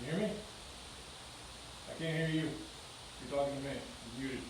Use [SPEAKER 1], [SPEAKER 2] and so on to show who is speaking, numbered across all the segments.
[SPEAKER 1] you hear me? I can't hear you. You're talking to me. You're muted.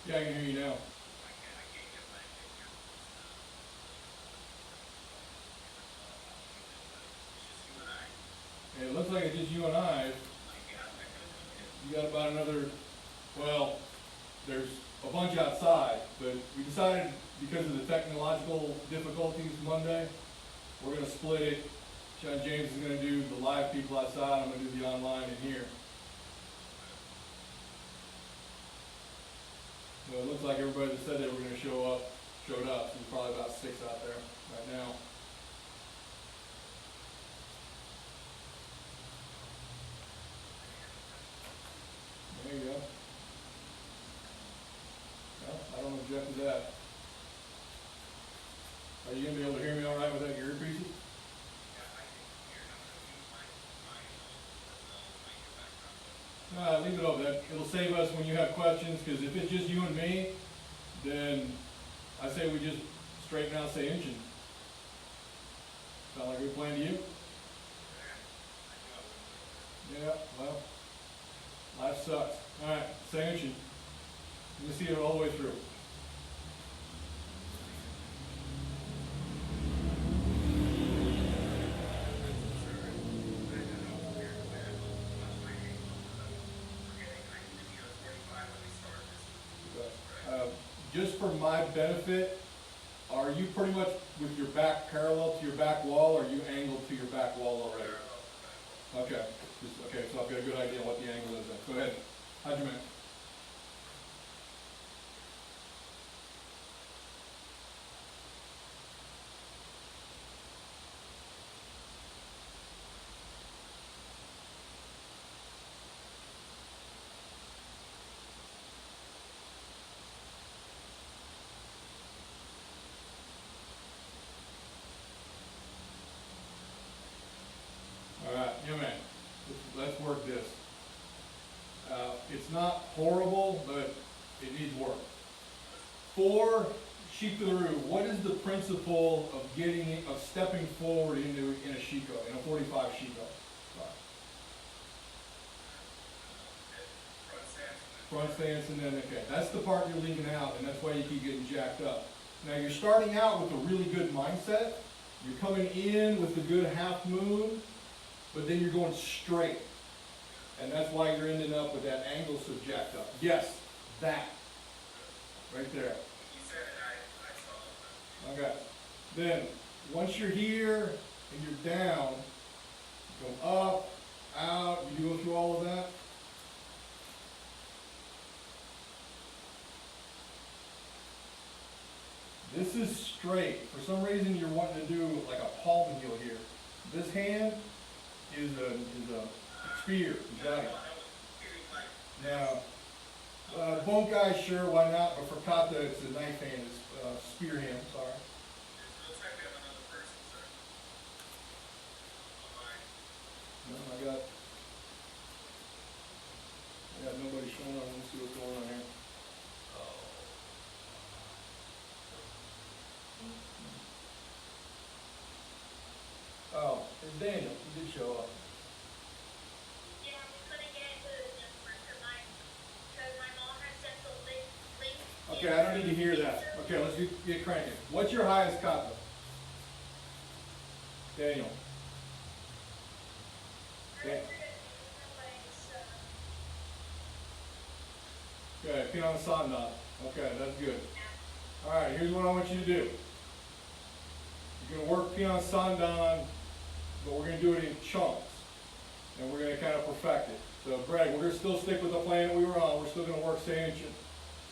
[SPEAKER 1] Yeah, I can hear you now. It looks like it's just you and I. You got about another, well, there's a bunch outside, but we decided because of the technological difficulties Monday, we're going to split it. John James is going to do the live people outside. I'm going to do the online in here. So it looks like everybody that said they were going to show up, showed up. So there's probably about 6 out there right now. There you go. Well, I don't object to that. Are you going to be able to hear me all right without your earpieces? Leave it open. It'll save us when you have questions, because if it's just you and me, then I say we just straighten out, say engine. Sound like a good plan to you? Yeah, well, life sucks. Alright, say engine. You can see it all the way through. Just for my benefit, are you pretty much with your back parallel to your back wall, or are you angled to your back wall already? Okay. Okay, so I've got a good idea what the angle is then. Go ahead. How'd you make? Alright, young man, let's work this. It's not horrible, but it needs work. For sheep to the roof, what is the principle of stepping forward in a Shiko, in a 45 Shiko? Front stance and then, okay, that's the part you're leaving out, and that's why you keep getting jacked up. Now you're starting out with a really good mindset. You're coming in with a good half moon, but then you're going straight. And that's why you're ending up with that angle so jacked up. Yes, that. Right there. Okay. Then, once you're here and you're down, go up, out, you go through all of that. This is straight. For some reason, you're wanting to do like a palm heel here. This hand is a spear. You got it. Now, Bunkai, sure, why not? But for kata, it's a knife hand, it's spear hand. Sorry. No, I got nobody showing up. Let's see what's going on here. Oh, it's Daniel. He did show up.
[SPEAKER 2] Yeah, we couldn't get into the number because my mom had sent the link.
[SPEAKER 1] Okay, I don't need to hear that. Okay, let's get cranking. What's your highest kata? Daniel. Yeah. Okay, Pinan Sandan. Okay, that's good. Alright, here's what I want you to do. You're going to work Pinan Sandan, but we're going to do it in chunks. And we're going to kind of perfect it. So, Greg, we're going to still stick with the plan we were on. We're still going to work Seinchin.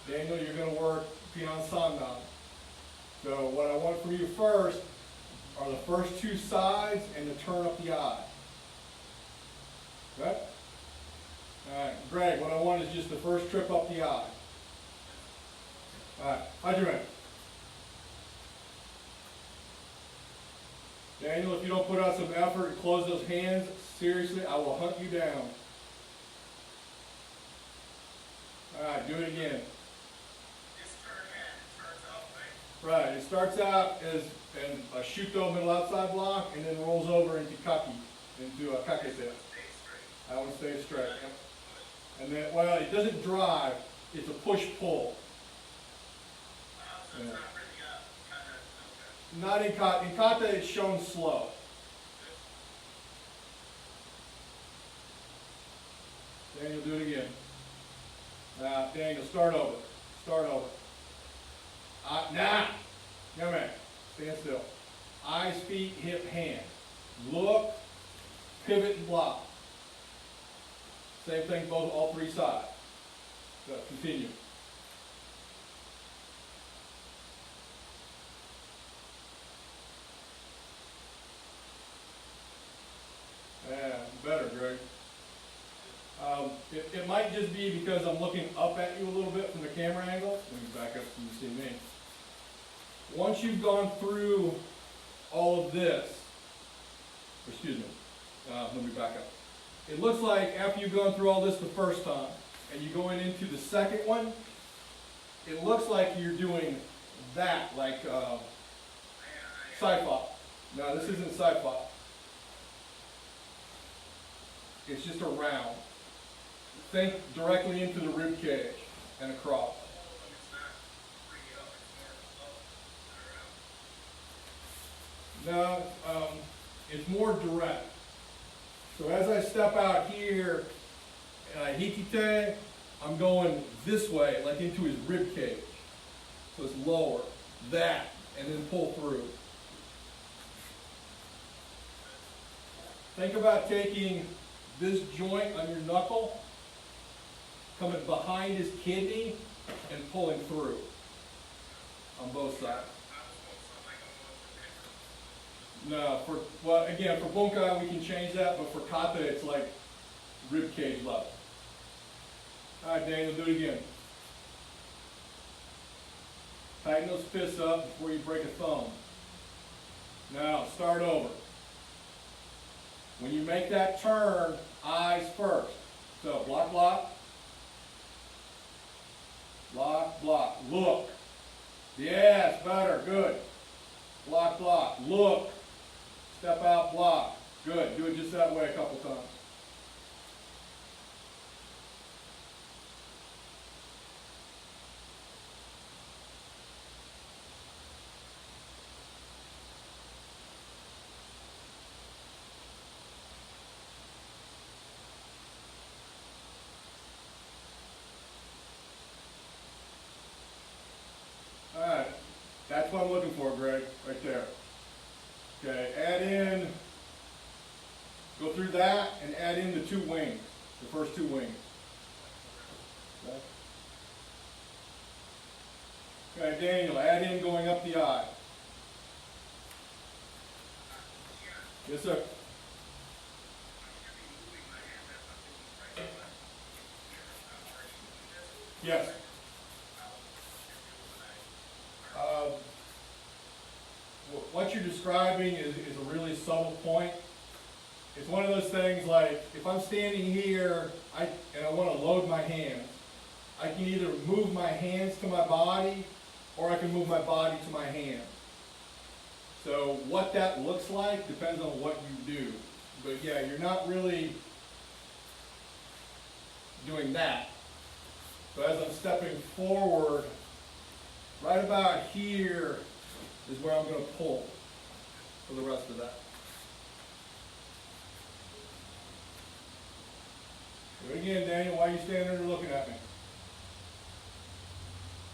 [SPEAKER 1] Daniel, you're going to work Pinan Sandan. So, what I want from you first are the first two sides and to turn up the eye. Okay? Alright, Greg, what I want is just the first trip up the eye. Alright, Hajime. Daniel, if you don't put out some effort and close those hands, seriously, I will hunt you down. Alright, do it again. Right, it starts out as a shuto middle outside block and then rolls over into kaki, into a kakese. I want to stay straight. And then, well, it doesn't drive, it's a push-pull. Yeah. Not in kata. In kata, it's shown slow. Daniel, do it again. Now, Daniel, start over. Start over. Now, young man, stand still. Eyes, feet, hip, hand. Look, pivot, and block. Same thing, all three sides. So, continue. Yeah, better, Greg. It might just be because I'm looking up at you a little bit from the camera angle. Let me back up so you see me. Once you've gone through all of this, excuse me, let me back up. It looks like after you've gone through all this the first time, and you're going into the second one, it looks like you're doing that, like sci-fi. No, this isn't sci-fi. It's just a round. Think directly into the rib cage and across. No, it's more direct. So as I step out here, hitite, I'm going this way, like into his rib cage. So it's lower, that, and then pull through. Think about taking this joint on your knuckle, coming behind his kidney, and pulling through on both sides. No, for Bunkai we can change that, but for kata it's like rib cage level. All right, Daniel, do it again. Tighten those fists up before you break a thumb. Now, start over. When you make that turn, eyes first. So, block, block. Block, block. Look. Yes, better. Good. Block, block. Look. Step out, block. Good. Do it just that way a couple times. Alright, that's what I'm looking for, Greg, right there. Okay, add in, go through that and add in the two wings, the first two wings. Okay. Okay, Daniel, add in going up the eye. Yes, sir. Yes. Uh, what you're describing is a really subtle point. It's one of those things like, if I'm standing here and I want to load my hands, I can either move my hands to my body or I can move my body to my hands. So what that looks like depends on what you do. But yeah, you're not really doing that. So as I'm stepping forward, right about here is where I'm going to pull for the rest of that. Do it again, Daniel. Why are you standing there looking at me?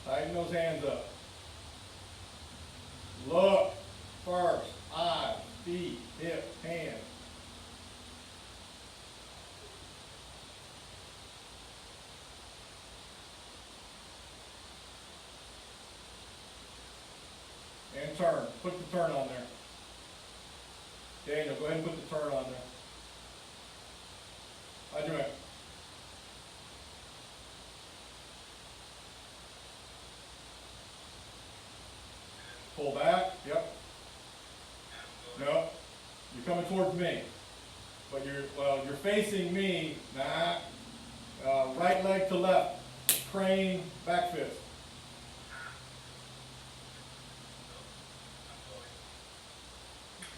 [SPEAKER 1] Tighten those hands up. Look first. Eyes, feet, hip, hands. And turn. Put the turn on there. Daniel, go ahead and put the turn on there. How'd you make? Pull back. Yep. No. You're coming towards me. But you're facing me. Nah. Right leg to left. Crane, back fist.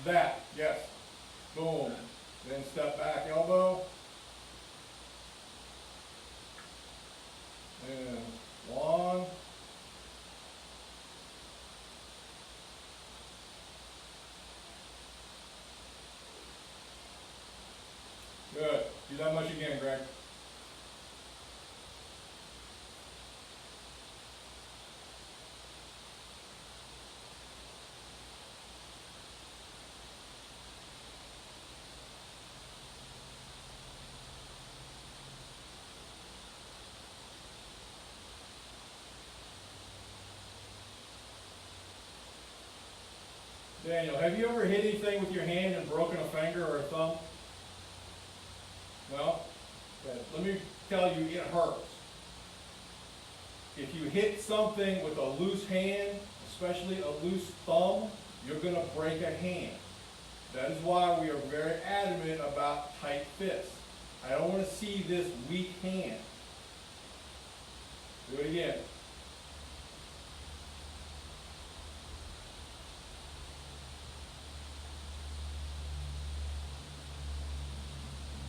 [SPEAKER 1] That, yes. Boom. Then step back, elbow. And one. Good. Do that much again, Greg. Daniel, have you ever hit anything with your hand and broken a finger or a thumb? No? Okay. Let me tell you, it hurts. If you hit something with a loose hand, especially a loose thumb, you're going to break a hand. That is why we are very adamant about tight fists. I don't want to see this weak hand. Do it again.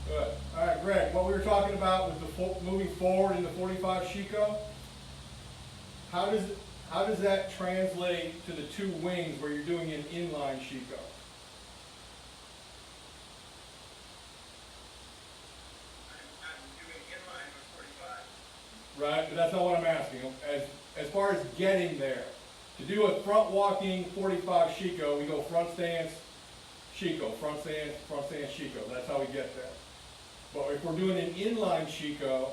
[SPEAKER 1] Good. All right, Greg, what we were talking about with the moving forward in the 45 Shiko, how does that translate to the two wings where you're doing an inline Shiko?
[SPEAKER 3] I'm doing inline with 45.
[SPEAKER 1] Right, but that's not what I'm asking. As far as getting there, to do a front walking 45 Shiko, we go front stance, Shiko, front stance, Shiko. That's how we get there. But if we're doing an inline Shiko,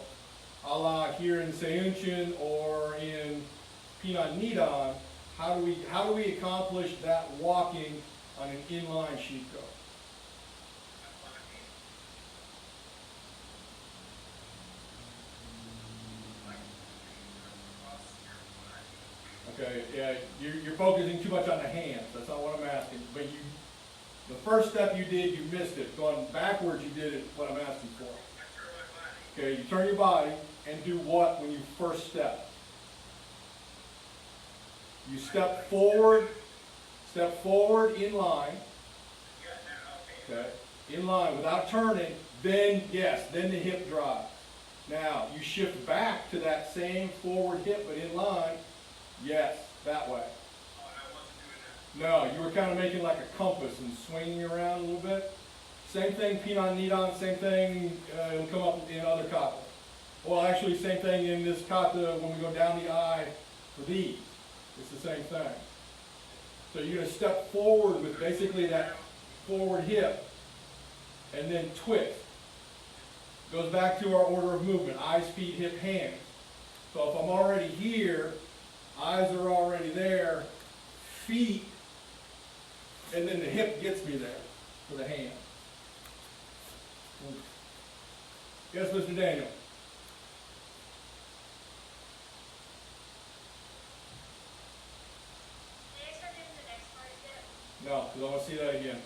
[SPEAKER 1] a la here in Seiyunchin or in Pinan Nidan, how do we accomplish that walking on an inline Shiko? Okay, yeah, you're focusing too much on the hands. That's not what I'm asking. But the first step you did, you missed it. Going backwards, you did it. What I'm asking for. Okay, you turn your body and do what when you first step? You step forward in line. Okay, in line without turning. Then the hip drives. Now you shift back to that same forward hip, but in line. Yes, that way.
[SPEAKER 3] Oh, and I wasn't doing that.
[SPEAKER 1] No, you were kind of making like a compass and swinging around a little bit. Same thing, Pinan Nidan, same thing, it'll come up in other katas. Well, actually, same thing in this kata when we go down the eye for these. It's the same thing. So you're going to step forward with basically that forward hip and then twist. Goes back to our order of movement, eyes, feet, hip, hands. So if I'm already here, eyes are already there, feet, and then the hip gets me there for the hand. Yes, Mr. Daniel?
[SPEAKER 2] Did I start doing the next part yet?
[SPEAKER 1] No, because I want to see that again.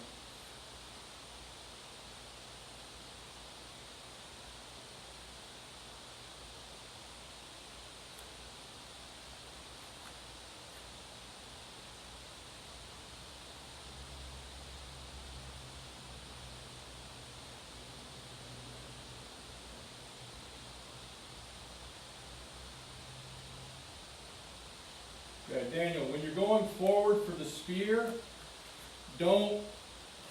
[SPEAKER 1] Okay, Daniel, when you're going forward for the spear, don't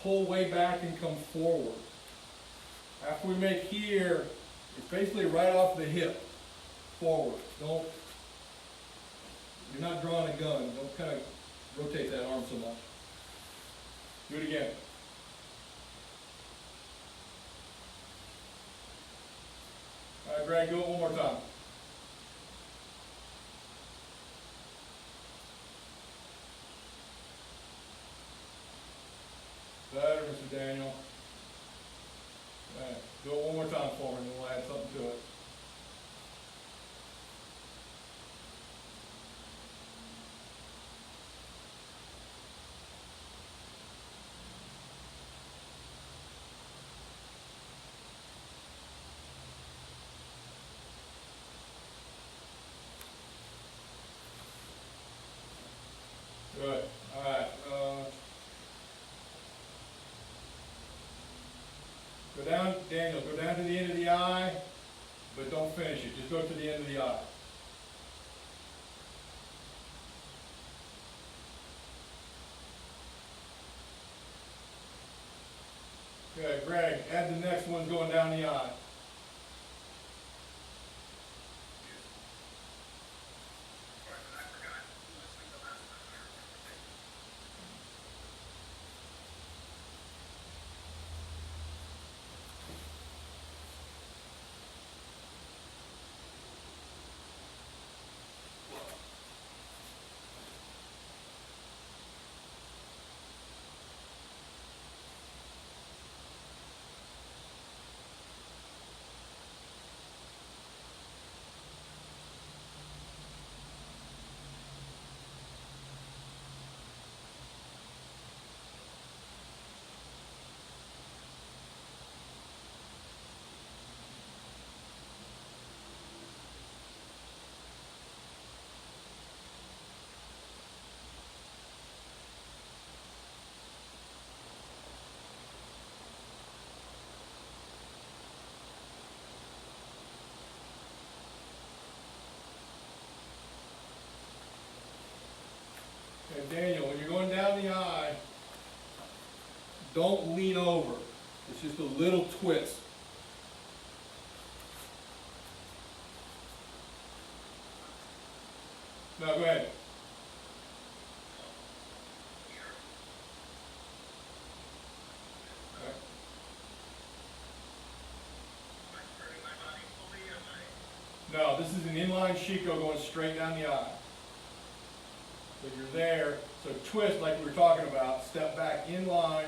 [SPEAKER 1] pull way back and come forward. After we make here, it's basically right off the hip, forward. Don't, you're not drawing a gun. Don't kind of rotate that arm so much. Do it again. All right, Greg, do it one more time. Better, Mr. Daniel. All right, do it one more time for me, and we'll add something to it. Good. All right. Go down, Daniel, go down to the end of the eye, but don't finish it. Just go to the end of the eye. Good, Greg, add the next one going down the eye.
[SPEAKER 3] Sorry, but I forgot. Let's think the last time I remember taking.
[SPEAKER 1] Okay, Daniel, when you're going down the eye, don't lean over. It's just a little twist. No, go ahead.
[SPEAKER 3] Here.
[SPEAKER 1] Okay.
[SPEAKER 3] Am I turning my body fully? Am I?
[SPEAKER 1] No, this is an inline Shiko going straight down the eye. So you're there, so twist like we were talking about, step back in line,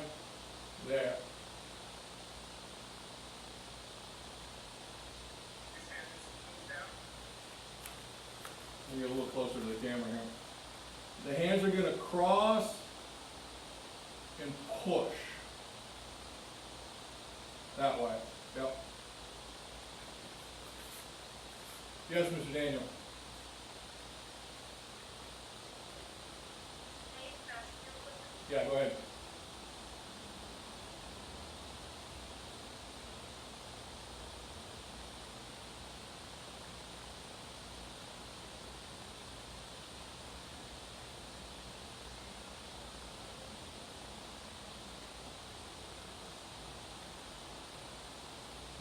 [SPEAKER 1] there.
[SPEAKER 3] His hand just moves down.
[SPEAKER 1] Let me get a little closer to the camera here. The hands are going to cross and push. That way. Yep. Yes, Mr. Daniel.
[SPEAKER 2] Can I use fast real quick?
[SPEAKER 1] Yeah, go ahead.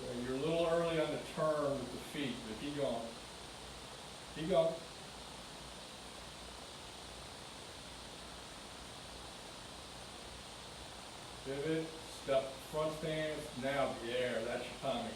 [SPEAKER 1] Yeah, you're a little early on the turn with the feet, but keep going. Keep going. Pivot, step, front stance, now there, that's your timing.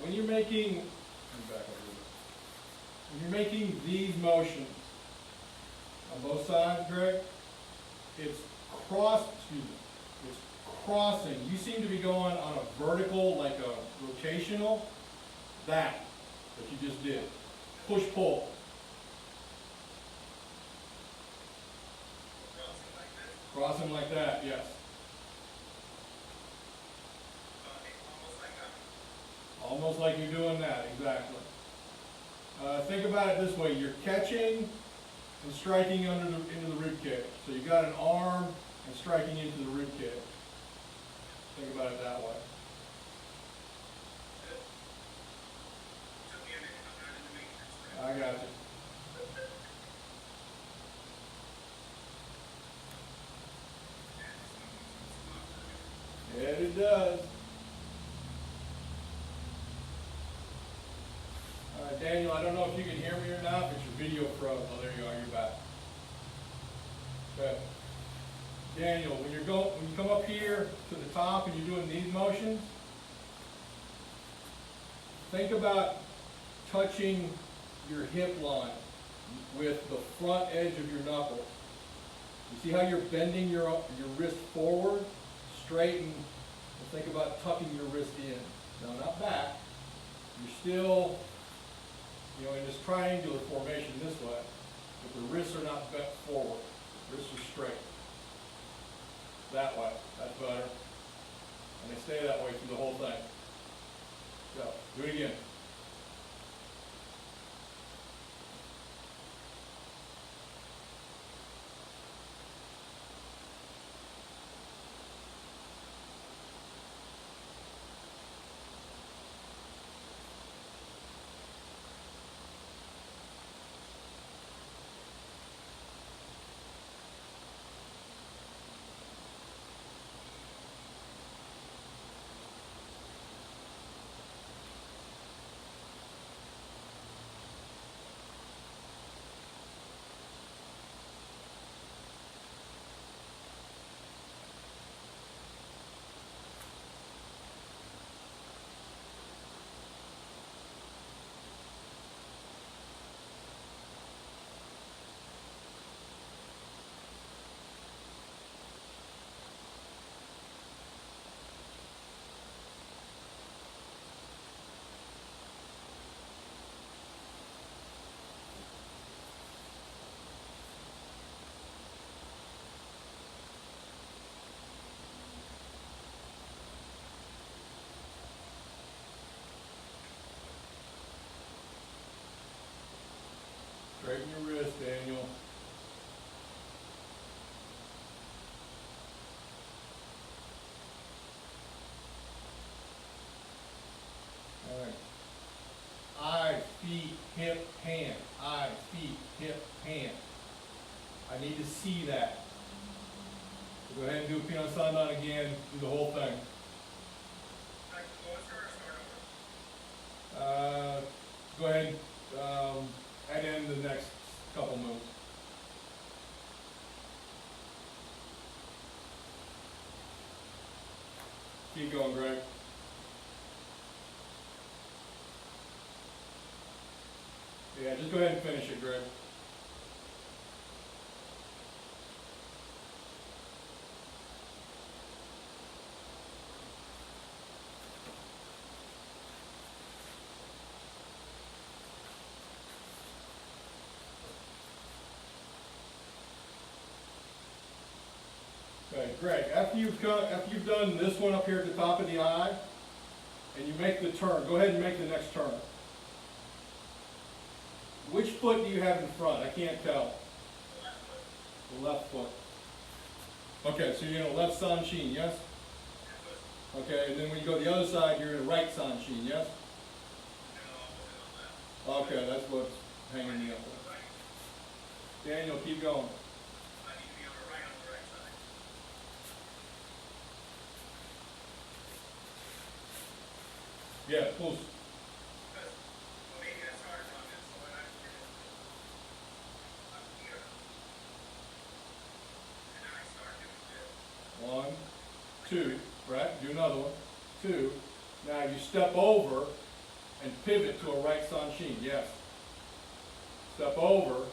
[SPEAKER 1] when you're making, let me back up a little bit. When you're making these motions on both sides, Greg, it's it's crossing. You seem to be going on a vertical, like a rotational, that you just did. Push-pull.
[SPEAKER 3] Crossing like this.
[SPEAKER 1] Crossing like that, yes.
[SPEAKER 3] Okay, almost like that.
[SPEAKER 1] Almost like you're doing that, exactly. Think about it this way, you're catching and striking into the rib cage. So you've got an arm and striking into the rib cage. Think about it that way.
[SPEAKER 3] Took me a minute, I'm not in the matrix, right?
[SPEAKER 1] I got you. Yeah, it does. All right, Daniel, I don't know if you can hear me or not, but your video froze. Oh, there you are, you're back. Okay. Daniel, when you come up here to the top and you're doing these motions, think about touching your hip line with the front edge of your knuckles. You see how you're bending your wrist forward, straighten, and think about tucking your wrist in. No, not back. You're still, in this triangular formation this way, but the wrists are not bent forward. The wrists are straight. That way. That's better. And they stay that way through the whole thing. So, do it again. Straighten your wrist, Daniel. All right. Eye, feet, hip, hand. Eye, feet, hip, hand. I need to see that. So go ahead and do Pino Sandan again. Do the whole thing.
[SPEAKER 3] Like, go through or start over?
[SPEAKER 1] Go ahead. Add in the next couple moves. Keep going, Greg. Yeah, just go ahead and finish it, Greg. Okay, Greg, after you've done this one up here at the top of the eye, and you make the turn, go ahead and make the next turn. Which foot do you have in front? I can't tell. The left foot. Okay, so you're in a left sanshin, yes? Okay, and then when you go the other side, you're in a right sanshin, yes? Okay, that's what's hanging me up. Daniel, keep going.
[SPEAKER 3] I need to be on the right side.
[SPEAKER 1] Yeah, close.
[SPEAKER 3] Because, well, maybe that's harder on this, so when I finish up here, and then I start doing this.
[SPEAKER 1] 1, 2, right? Do another one. 2. Now you step over and pivot to a right Sanshin, yes. Step over,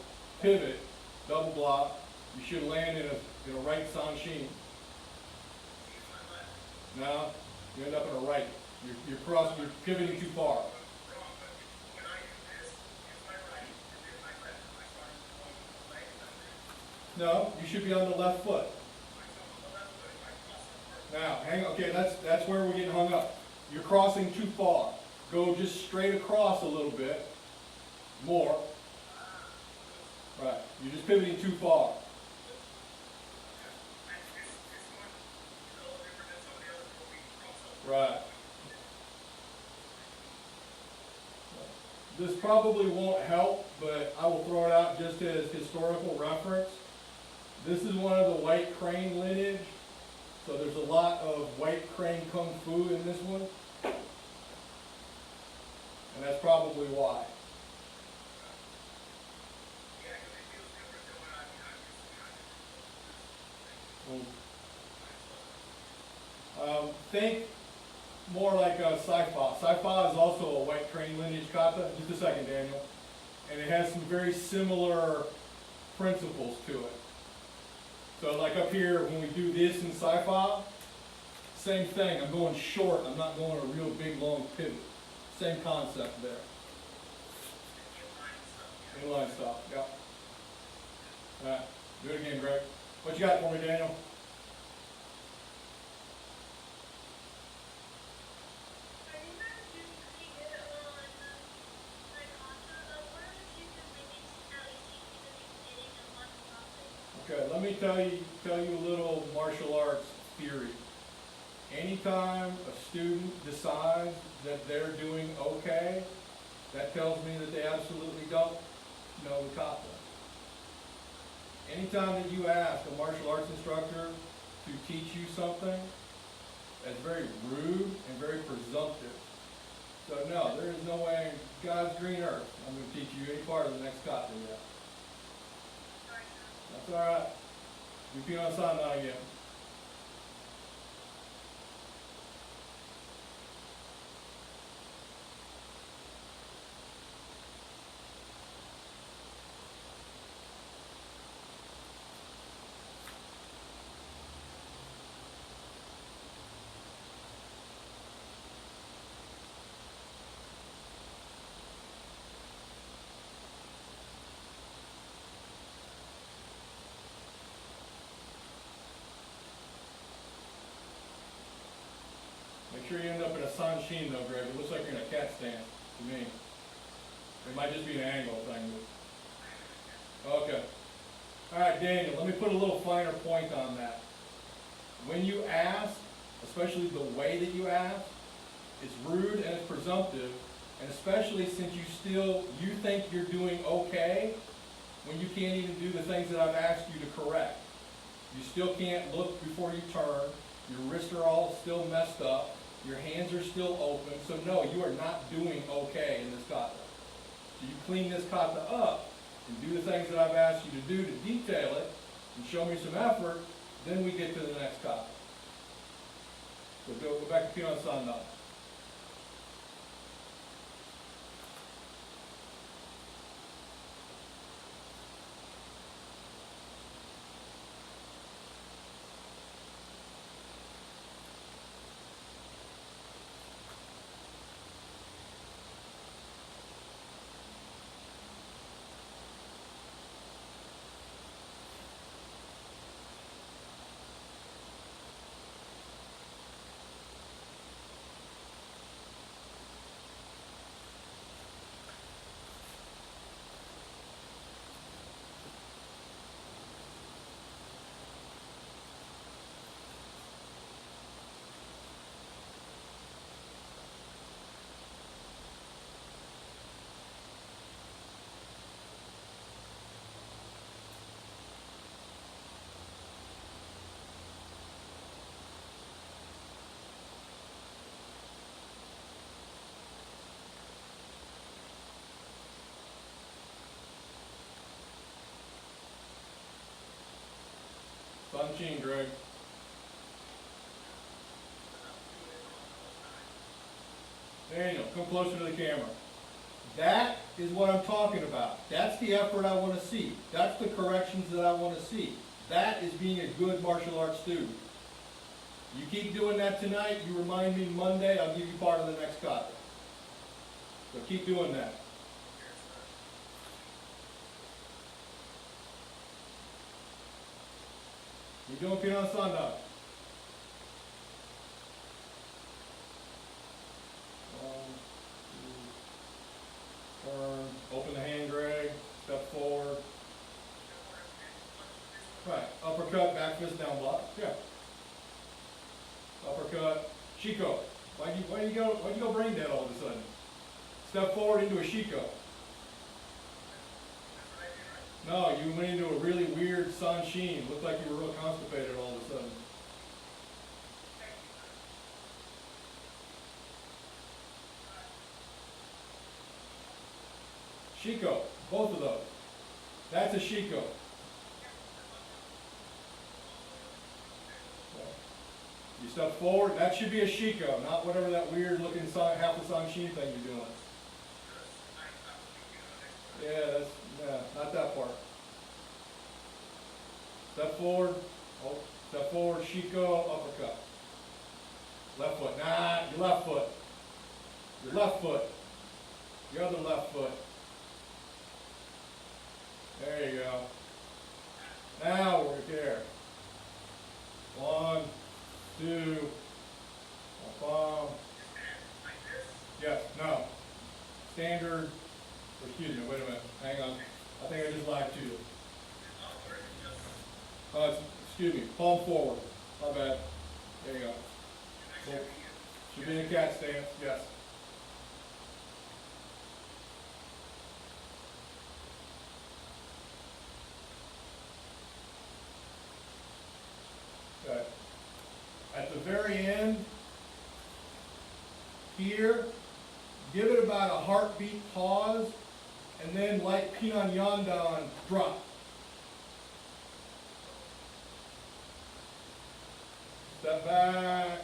[SPEAKER 1] pivot, double block, you should land in a right Sanshin. No, you end up in a right. You're pivoting too far. No, you should be on the left foot. Now, hang on, okay, that's where we're getting hung up. You're crossing too far. Go just straight across a little bit. More. Right, you're just pivoting too far. Right. This probably won't help, but I will throw it out just as historical reference. This is one of the White Crane lineage, so there's a lot of White Crane Kung Fu in this one. And that's probably why. Think more like a Saifa. Saifa is also a White Crane lineage kata. Just a second, Daniel. And it has some very similar principles to it. So like up here, when we do this in Saifa, same thing. I'm going short. I'm not going a real big, long pivot. Same concept there. Inline stop, yeah. All right, do it again, Greg. What you got for me, Daniel? Okay, let me tell you a little martial arts theory. Anytime a student decides that they're doing okay, that tells me that they absolutely don't know the kata. Anytime that you ask a martial arts instructor to teach you something, that's very rude and very presumptive. So no, there is no way in God's green earth I'm going to teach you any part of the next kata yet. That's all right. Repeat on Sana again. Make sure you end up in a Sanshin though, Greg. It looks like you're in a cat stance to me. It might just be an angle thing. Okay. All right, Daniel, let me put a little finer point on that. When you ask, especially the way that you ask, it's rude and it's presumptive, and especially since you think you're doing okay when you can't even do the things that I've asked you to correct. You still can't look before you turn. Your wrists are all still messed up. Your hands are still open. So no, you are not doing okay in this kata. So you clean this kata up and do the things that I've asked you to do to detail it and show me some effort, then we get to the next kata. So go back to Kion-san now. Sanshin, Greg. Daniel, come closer to the camera. That is what I'm talking about. That's the effort I want to see. That's the corrections that I want to see. That is being a good martial arts student. You keep doing that tonight, you remind me Monday, I'll give you part of the next kata. So keep doing that. You doing Piran Sanda? Turn, open the hand, Greg, step forward. Right, uppercut, back fist, down block, yeah. Uppercut, Shiko. Why'd you go brain dead all of a sudden? Step forward into a Shiko. No, you went into a really weird Sanshin. Looked like you were real constipated all of a sudden. Shiko, both of those. That's a Shiko. You step forward, that should be a Shiko, not whatever that weird looking half the Sanshin thing you're doing. Yeah, not that part. Step forward, step forward, Shiko, uppercut. Left foot, nah, your left foot. Your left foot. Your other left foot. There you go. Now we're there. 1, 2, bomb. Yes, no. Standard, excuse me, wait a minute, hang on. I think I just lied to you. Excuse me, palm forward. My bad. There you go. Cool. Should be in a cat stance, yes. Okay. At the very end, here, give it about a heartbeat pause, and then like Pinan Yandan, drop. Step back,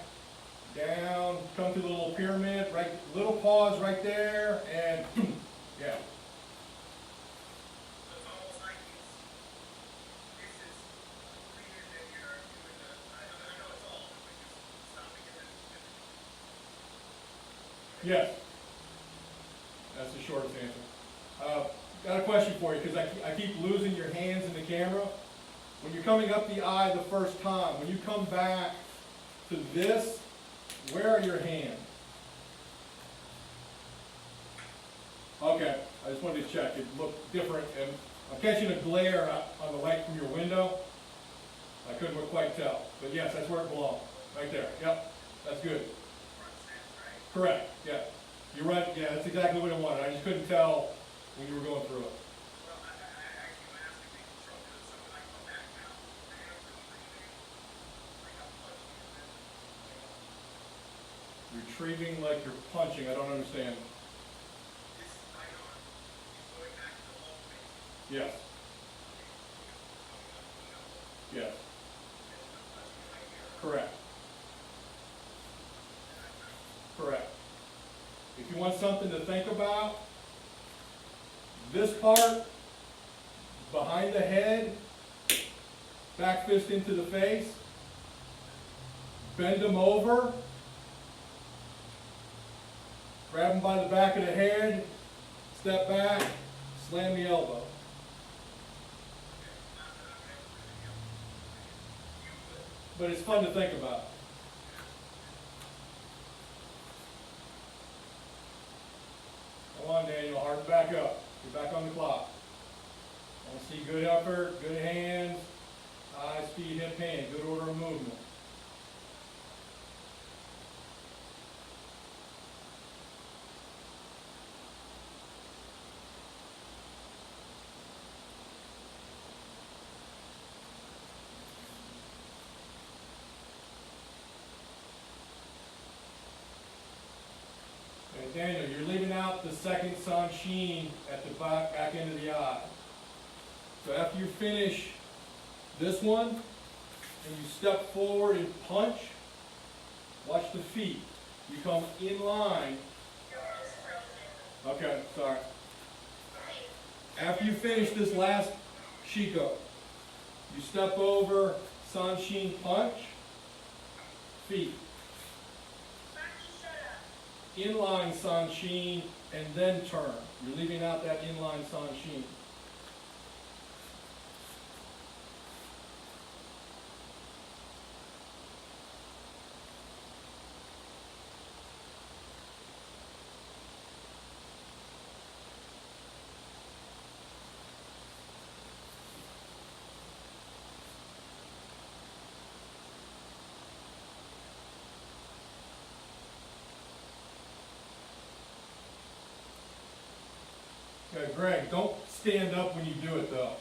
[SPEAKER 1] down, come to the little pyramid, right, little pause right there, and yeah.
[SPEAKER 3] So it's almost like this is cleaner than you're doing I know it's all, but just stopping it.
[SPEAKER 1] Yes. That's the shortest answer. Got a question for you, because I keep losing your hands in the camera. When you're coming up the eye the first time, when you come back to this, where are your hands? Okay, I just wanted to check. It looked different, and I'm catching a glare on the light from your window. I couldn't quite tell, but yes, that's where it belongs, right there. Yep, that's good. Correct, yeah. You're right, yeah, that's exactly what I wanted. I just couldn't tell when you were going through it.
[SPEAKER 3] Well, I actually might have to be controlled because so when I come back now, my hands are
[SPEAKER 1] Retrieving
[SPEAKER 3] retrieving, like I'm punching and then
[SPEAKER 1] like you're punching, I don't understand.
[SPEAKER 3] this right arm is going back to the whole face.
[SPEAKER 1] Yes,
[SPEAKER 3] Coming
[SPEAKER 1] yes,
[SPEAKER 3] up, and I'm touching right here.
[SPEAKER 1] correct, correct. If you want something to think about, this part, behind the head, back fist into the face, bend them over, grab them by the back of the head, step back, slam the elbow. But it's fun to think about. Come on, Daniel, harden back up. Get back on the clock. I want to see good effort, good hands, high speed hip hand, good order of movement. Okay, Daniel, you're leaving out the second Sanshin at the back end of the eye. So after you finish this one, and you step forward and punch, watch the feet. You come in line Okay, sorry.
[SPEAKER 2] Okay.
[SPEAKER 1] After you finish this last Shiko, you step over Sanshin punch, feet,
[SPEAKER 2] Rocky, shut up.
[SPEAKER 1] inline Sanshin, and then turn. You're leaving out that inline Sanshin. Okay, Greg, don't stand up when you do it though.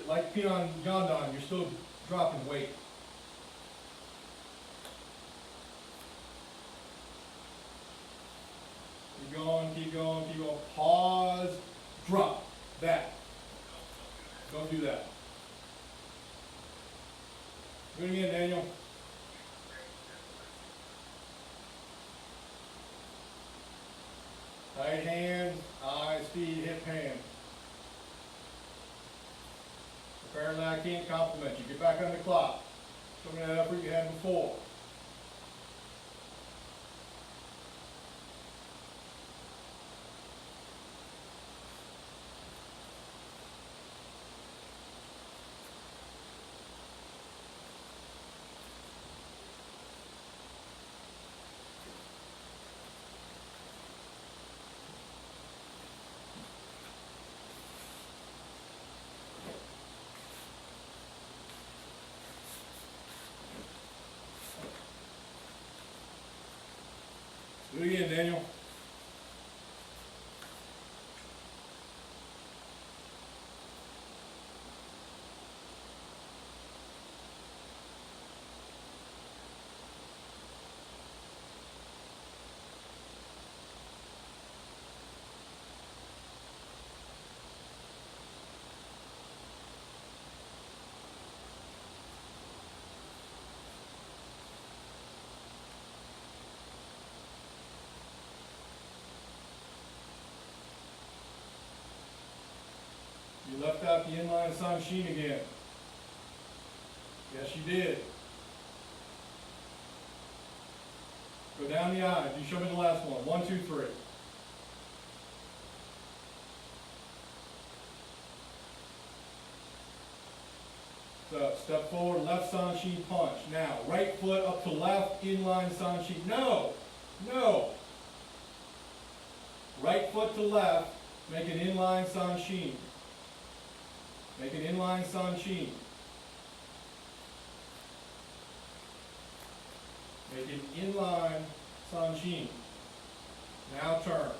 [SPEAKER 1] Like Pion Yondan, you're still dropping weight. Keep going, keep going, keep going. Pause, drop, that. Don't do that. Do it again, Daniel. Right hand, eyes, feet, hip, hand. Apparently I can't compliment you. Get back on the clock. Show me that effort you had before. Do it again, Daniel. You left out the inline Sanshin again. Yes, you did. Go down the eye. You show me the last one. 1, 2, 3. So, step forward, left Sanshin punch. Now, right foot up to left, inline Sanshin. No! No! Right foot to left, make an inline Sanshin. Make an inline Sanshin. Make an inline Sanshin. Now turn.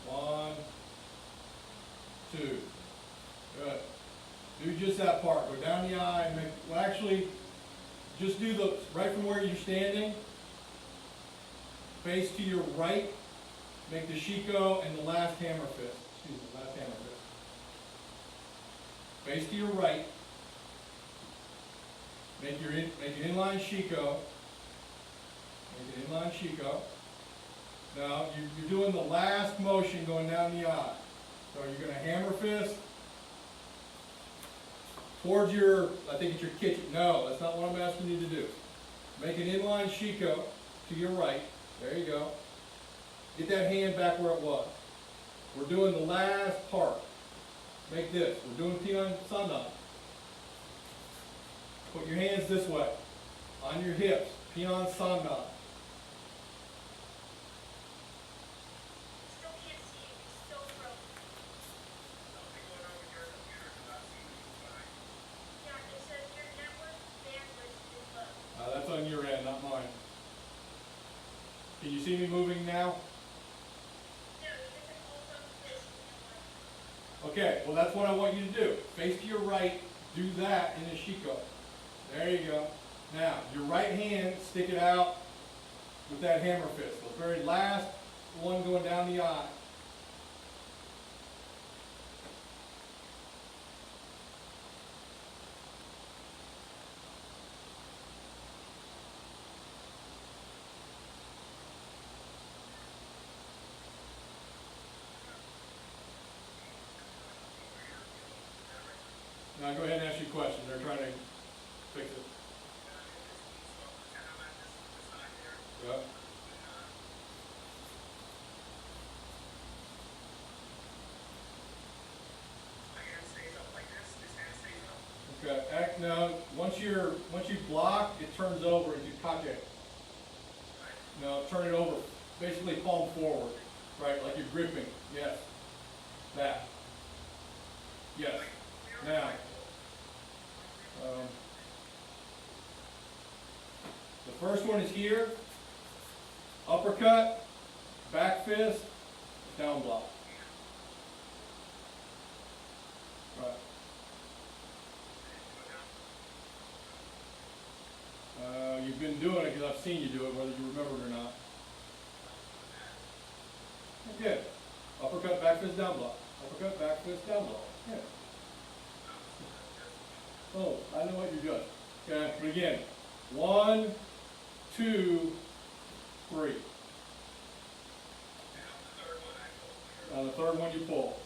[SPEAKER 1] 1, 2. Good. Do just that part. Go down the eye and make, well actually, just do the, right from where you're standing, face to your right, make the Shiko and the last hammer fist. Excuse me, last hammer fist. Face to your right, make an inline Shiko, make an inline Shiko. Now, you're doing the last motion going down the eye. So you're going to hammer fist towards your, I think it's your kitchen. No, that's not what I'm asking you to do. Make an inline Shiko to your right. There you go. Get that hand back where it was. We're doing the last part. Make this. We're doing Pion Sandan. Put your hands this way, on your hips. Pion Sandan.
[SPEAKER 2] Still can't see you. It's still frozen.
[SPEAKER 3] Something going on with your computer, because I see you fine.
[SPEAKER 2] Yeah, it says your network bandwidth is low.
[SPEAKER 1] That's on your end, not mine. Can you see me moving now?
[SPEAKER 2] No, you can also this network.
[SPEAKER 1] Okay, well that's what I want you to do. Face to your right, do that in a Shiko. There you go. Now, your right hand, stick it out with that hammer fist. The very last one going down the eye. Now go ahead and ask your question. They're trying to fix it.
[SPEAKER 3] So pretend I'm at this side here.
[SPEAKER 1] Yep.
[SPEAKER 3] My hand stays up like this hand stays up.
[SPEAKER 1] Okay. Now, once you block, it turns over into kake. Now turn it over, basically palm forward, right? Like you're gripping. Yes. That. Yes. Now. The first one is here. Uppercut, back fist, down block. Right. You've been doing it because I've seen you do it, whether you remember it or not. Okay. Uppercut, back fist, down block. Uppercut, back fist, down block. Yeah. Oh, I know what you're doing. Okay, but again, 1, 2, 3. On the third one you pull.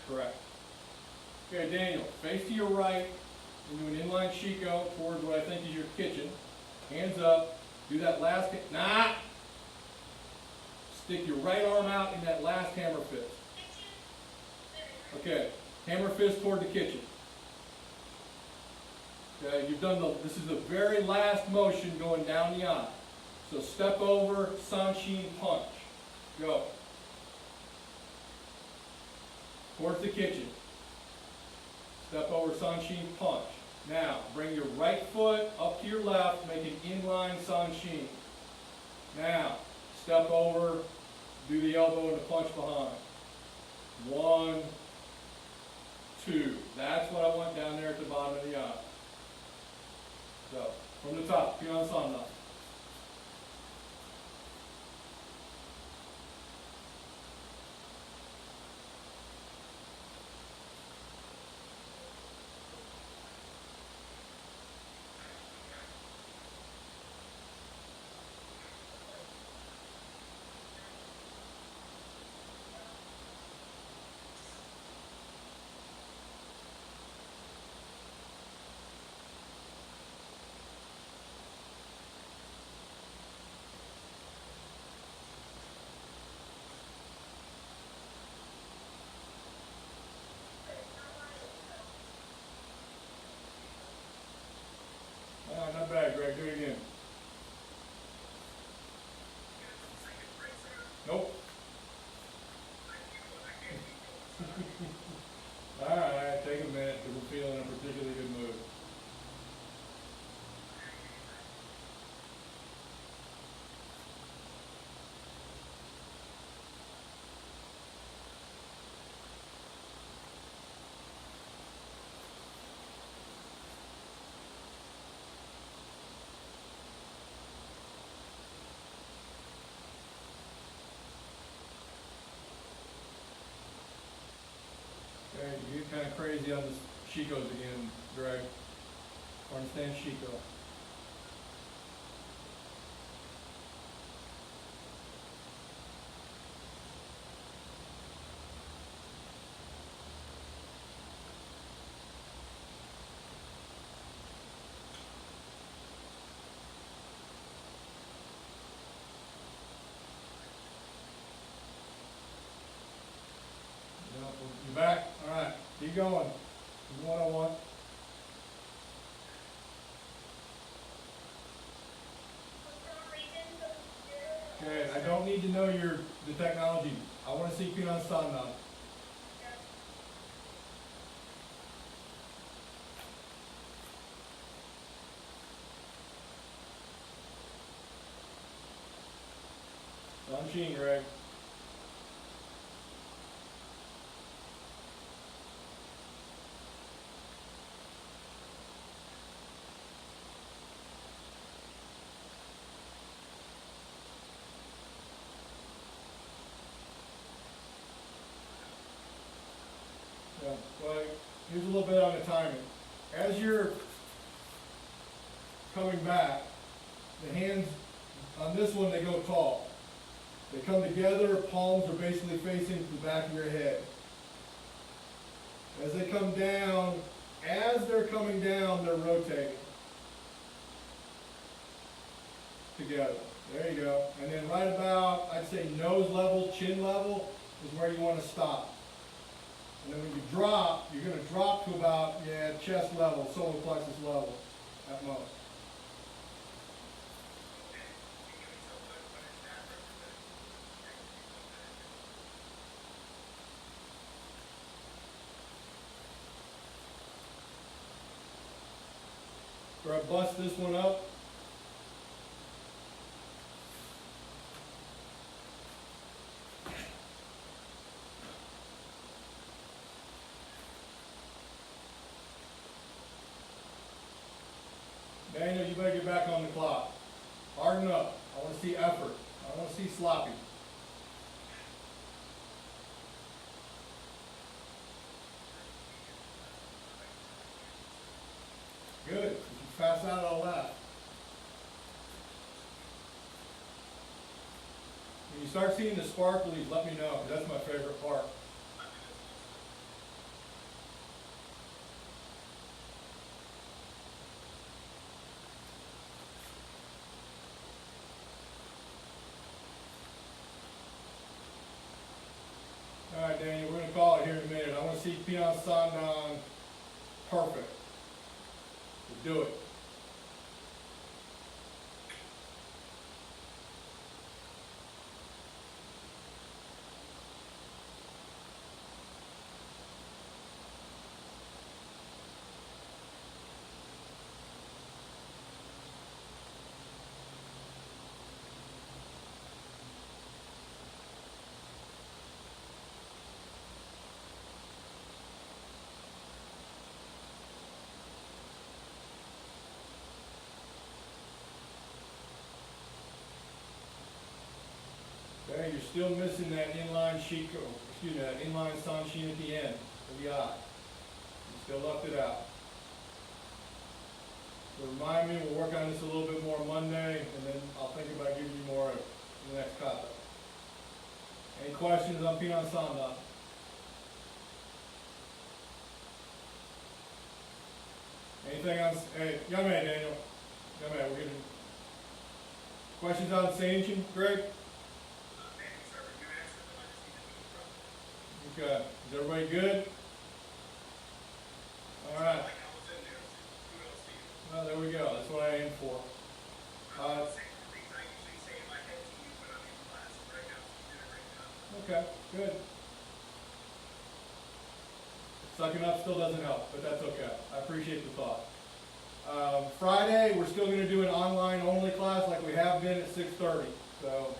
[SPEAKER 1] Correct. Okay, Daniel, face to your right, and do an inline Shiko towards what I think is your kitchen. Hands up. Do that last, nah! Stick your right arm out in that last hammer fist. Okay, hammer fist toward the kitchen. Okay, you've done this is the very last motion going down the aisle. So step over, Sanshin punch. Go. Towards the kitchen. Step over, Sanshin punch. Now, bring your right foot up to your left, make an inline Sanshin. Now, step over, do the elbow and the punch behind. 1, 2. That's what I want down there at the bottom of the aisle. So, from the top, Pion Sanna. Not bad, Greg. Do it again. Nope. All right, take a minute because we're feeling a particularly good mood. Okay, you get kind of crazy on the Shikos again, Greg. Understand Shiko. You back? All right, keep going. This is what I want. Okay, I don't need to know the technology. I want to see Pion Sanna. Sanshin, Greg. Yeah, well, here's a little bit on the timing. As you're coming back, the hands on this one, they go tall. They come together, palms are basically facing the back of your head. As they come down, as they're coming down, they're rotating together. There you go. And then right about, I'd say nose level, chin level is where you want to stop. And then when you drop, you're going to drop to about, chest level, solar plexus level at most.
[SPEAKER 3] Okay, so what is that representing?
[SPEAKER 1] Where I bust this one up. Daniel, you better get back on the clock. Harden up. I want to see effort. I don't want to see sloppy. Good. You pass out all that. When you start seeing the sparklies, let me know, 'cause that's my favorite part. All right, Daniel, we're going to call it here in a minute. I want to see Pion Sandan perfect. Let's do it. Okay, you're still missing that inline sheet, that inline Sanshin at the end of the eye. You still left it out. So remind me, we'll work on this a little bit more Monday, and then I'll think about giving you more in the next kata. Any questions on Pion Sandan? Anything on, hey, Yame, Daniel. Yame, we're getting questions on Sanchin, Greg? Okay, is everybody good? All right, well, there we go, that's what I aim for. Okay, good. Sucking up still doesn't help, but that's okay. I appreciate the thought. Friday, we're still gonna do an online only class like we have been at 6:30. So,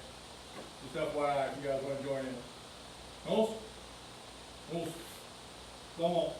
[SPEAKER 1] just FYI if you guys wanna join in. Vamos? Vamos. Vamos.